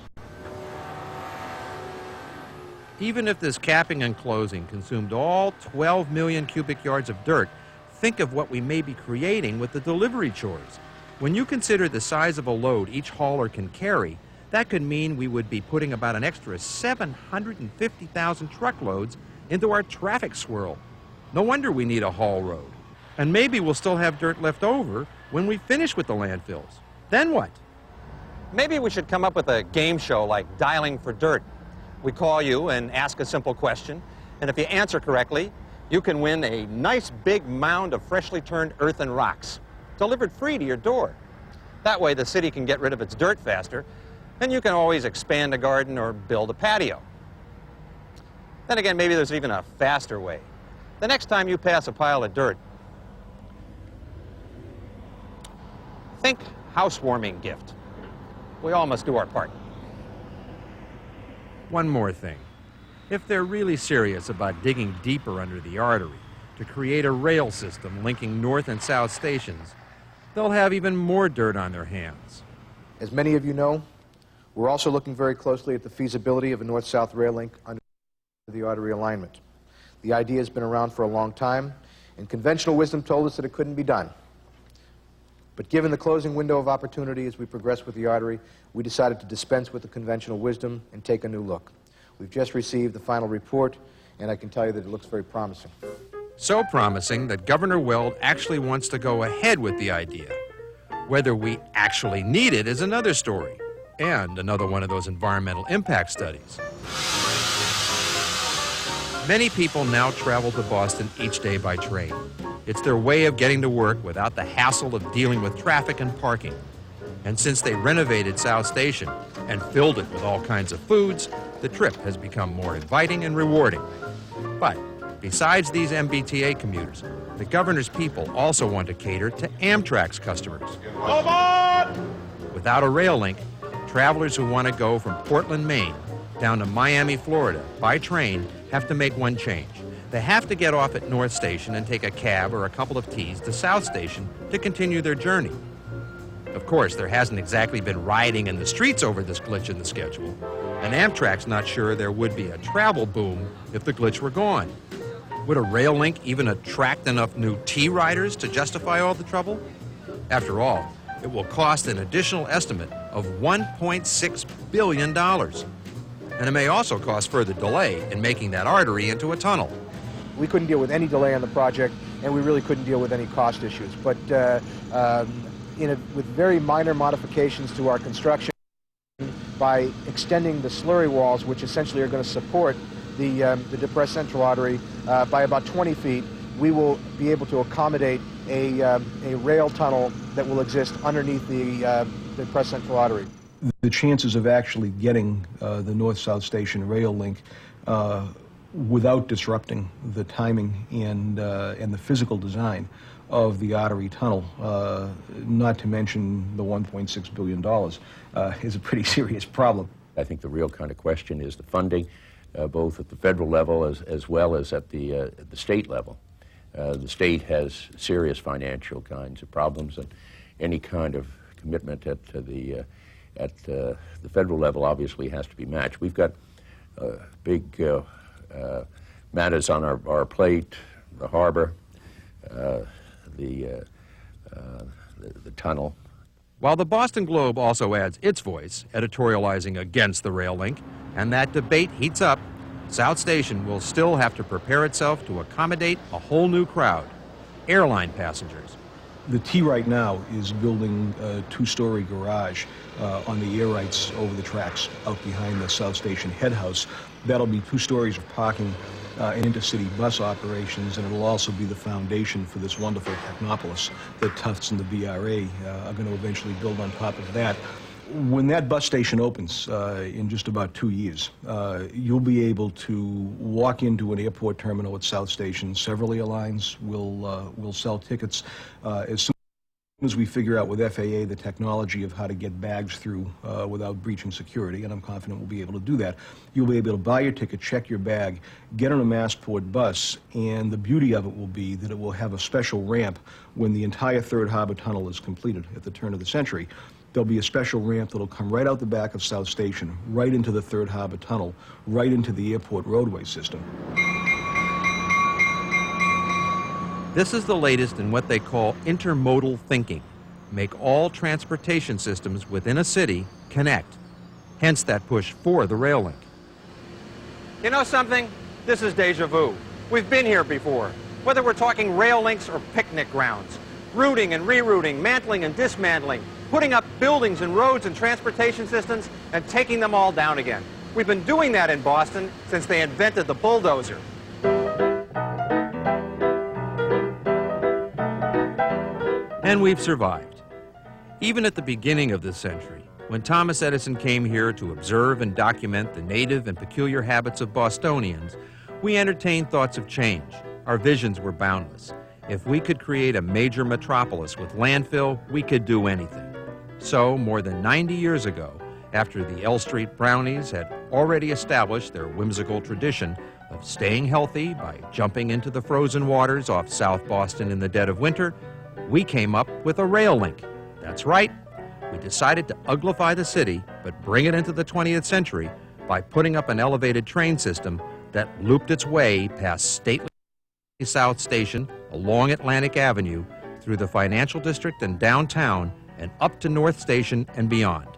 Even if this capping and closing consumed all 12 million cubic yards of dirt, think of what we may be creating with the delivery chores. When you consider the size of a load each hauler can carry, that could mean we would be putting about an extra 750,000 truckloads into our traffic swirl. No wonder we need a haul road. And maybe we'll still have dirt left over when we finish with the landfills. Then what? Maybe we should come up with a game show like Dialing for Dirt. We call you and ask a simple question, and if you answer correctly, you can win a nice big mound of freshly turned earth and rocks, delivered free to your door. That way the city can get rid of its dirt faster, and you can always expand a garden or build a patio. Then again, maybe there's even a faster way. The next time you pass a pile of dirt, think housewarming gift. We all must do our part. One more thing. If they're really serious about digging deeper under the artery to create a rail system linking north and south stations, they'll have even more dirt on their hands. As many of you know, we're also looking very closely at the feasibility of a north-south rail link under the artery alignment. The idea has been around for a long time, and conventional wisdom told us that it couldn't be done. But given the closing window of opportunity as we progress with the artery, we decided to dispense with the conventional wisdom and take a new look. We've just received the final report, and I can tell you that it looks very promising. So promising that Governor Weld actually wants to go ahead with the idea. Whether we actually need it is another story, and another one of those environmental impact studies. Many people now travel to Boston each day by train. It's their way of getting to work without the hassle of dealing with traffic and parking. And since they renovated South Station and filled it with all kinds of foods, the trip has become more inviting and rewarding. But besides these MBTA commuters, the governor's people also want to cater to Amtrak's customers. Without a rail link, travelers who want to go from Portland, Maine, down to Miami, Florida, by train, have to make one change. They have to get off at North Station and take a cab or a couple of T's to South Station to continue their journey. Of course, there hasn't exactly been rioting in the streets over this glitch in the schedule, and Amtrak's not sure there would be a travel boom if the glitch were gone. Would a rail link even attract enough new T-riders to justify all the trouble? After all, it will cost an additional estimate of $1.6 billion. And it may also cost further delay in making that artery into a tunnel. We couldn't deal with any delay on the project, and we really couldn't deal with any cost issues. But with very minor modifications to our construction, by extending the slurry walls, which essentially are going to support the depressed central artery by about 20 feet, we will be able to accommodate a rail tunnel that will exist underneath the depressed central artery. The chances of actually getting the North-South Station rail link without disrupting the timing and the physical design of the artery tunnel, not to mention the $1.6 billion, is a pretty serious problem. I think the real kind of question is the funding, both at the federal level as well as at the state level. The state has serious financial kinds of problems, and any kind of commitment at the federal level obviously has to be matched. We've got big matters on our plate: the harbor, the tunnel. While the Boston Globe also adds its voice, editorializing against the rail link, and that debate heats up, South Station will still have to prepare itself to accommodate a whole new crowd: airline passengers. The T right now is building a two-story garage on the air rights over the tracks out behind the South Station head house. That'll be 2 stories of parking and intercity bus operations, and it'll also be the foundation for this wonderful technopolis that Tufts and the BRA are going to eventually build on top of that. When that bus station opens in just about 2 years, you'll be able to walk into an airport terminal at South Station. Several airlines will sell tickets as soon as we figure out with FAA the technology of how to get bags through without breaching security, and I'm confident we'll be able to do that. You'll be able to buy your ticket, check your bag, get on a Massport bus, and the beauty of it will be that it will have a special ramp when the entire Third Harbor Tunnel is completed at the turn of the century. There'll be a special ramp that'll come right out the back of South Station, right into the Third Harbor Tunnel, right into the airport roadway system. This is the latest in what they call intermodal thinking. Make all transportation systems within a city connect. Hence that push for the rail link. You know something? This is deja vu. We've been here before. Whether we're talking rail links or picnic grounds, routing and rerouting, mantling and dismantling, putting up buildings and roads and transportation systems and taking them all down again. We've been doing that in Boston since they invented the bulldozer. And we've survived. Even at the beginning of this century, when Thomas Edison came here to observe and document the native and peculiar habits of Bostonians, we entertained thoughts of change. Our visions were boundless. If we could create a major metropolis with landfill, we could do anything. So, more than 90 years ago, after the L Street Brownies had already established their whimsical tradition of staying healthy by jumping into the frozen waters off South Boston in the dead of winter, we came up with a rail link. That's right. We decided to uglify the city, but bring it into the 20th century by putting up an elevated train system that looped its way past stately South Station, along Atlantic Avenue, through the financial district and downtown, and up to North Station and beyond.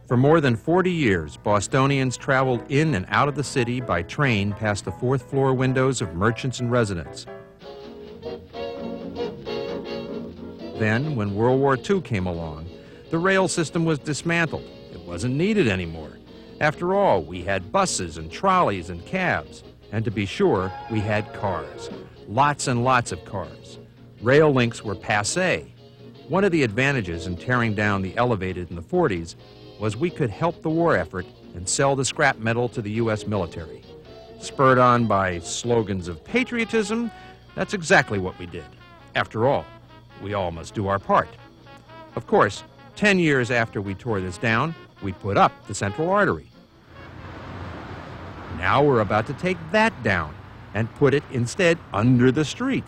For more than 40 years, Bostonians traveled in and out of the city by train past the 4th floor windows of merchants and residents. Then, when World War II came along, the rail system was dismantled. It wasn't needed anymore. After all, we had buses and trolleys and cabs. And to be sure, we had cars. Lots and lots of cars. Rail links were passé. One of the advantages in tearing down the elevated in the 40s was we could help the war effort and sell the scrap metal to the U.S. military. Spurred on by slogans of patriotism, that's exactly what we did. After all, we all must do our part. Of course, 10 years after we tore this down, we put up the central artery. Now we're about to take that down, and put it instead under the street.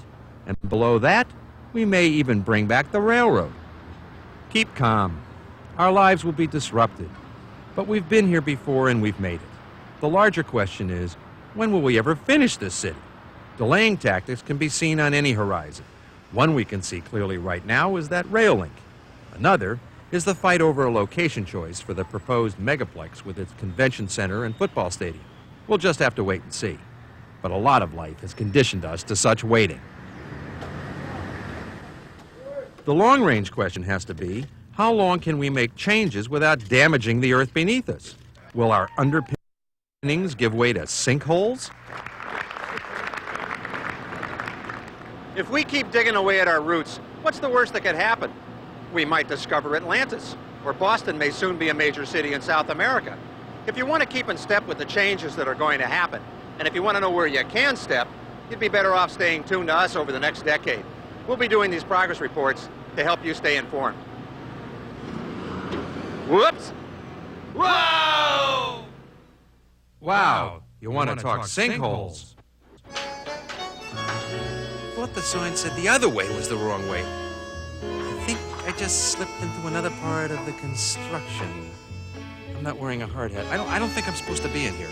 And below that, we may even bring back the railroad. Keep calm. Our lives will be disrupted. But we've been here before and we've made it. The larger question is, when will we ever finish this city? Delaying tactics can be seen on any horizon. One we can see clearly right now is that rail link. Another is the fight over a location choice for the proposed megaplex with its convention center and football stadium. We'll just have to wait and see. But a lot of life has conditioned us to such waiting. The long-range question has to be, how long can we make changes without damaging the earth beneath us? Will our underpinnings give way to sinkholes? If we keep digging away at our roots, what's the worst that could happen? We might discover Atlantis, or Boston may soon be a major city in South America. If you want to keep in step with the changes that are going to happen, and if you want to know where you can step, you'd be better off staying tuned to us over the next decade. We'll be doing these progress reports to help you stay informed. Whoops! Whoa! Wow, you want to talk sinkholes? I thought the sign said the other way was the wrong way. I think I just slipped into another part of the construction. I'm not wearing a hard hat. I don't think I'm supposed to be in here.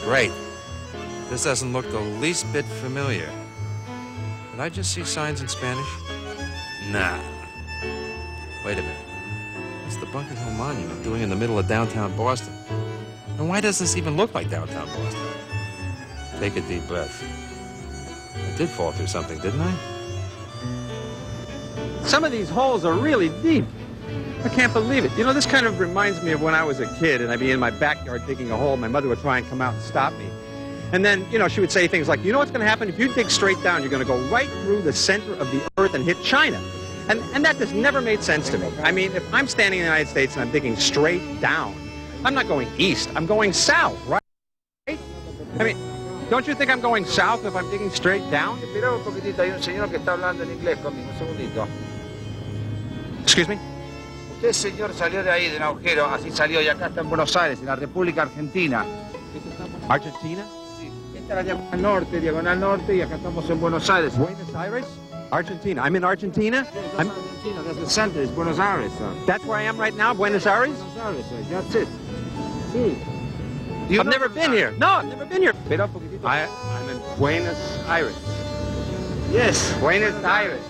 Great. This doesn't look the least bit familiar. Did I just see signs in Spanish? Nah. Wait a minute. What's the Bunker Hill Monument doing in the middle of downtown Boston? And why does this even look like downtown Boston? Take a deep breath. I did fall through something, didn't I? Some of these holes are really deep. I can't believe it. You know, this kind of reminds me of when I was a kid and I'd be in my backyard digging a hole. My mother would try and come out and stop me. And then, you know, she would say things like, you know what's going to happen? If you dig straight down, you're going to go right through the center of the earth and hit China. And that just never made sense to me. I mean, if I'm standing in the United States and I'm digging straight down, I'm not going east, I'm going south, right? I mean, don't you think I'm going south if I'm digging straight down? Espera un poquitito, hay un señor que está hablando en inglés conmigo, un segundito. Excuse me? Usted, señor, salió de ahí, de un agujero, así salió, y acá está en Buenos Aires, en la República Argentina. Argentina? Sí, esta es la diagonal norte, y acá estamos en Buenos Aires. Buenos Aires? Argentina. I'm in Argentina? I'm Argentina, that's the center, it's Buenos Aires, sir. That's where I am right now, Buenos Aires? Buenos Aires, sir, that's it. Sí. I've never been here. No, I've never been here. Espera un poquitito. I'm in Buenos Aires. Yes. Buenos Aires.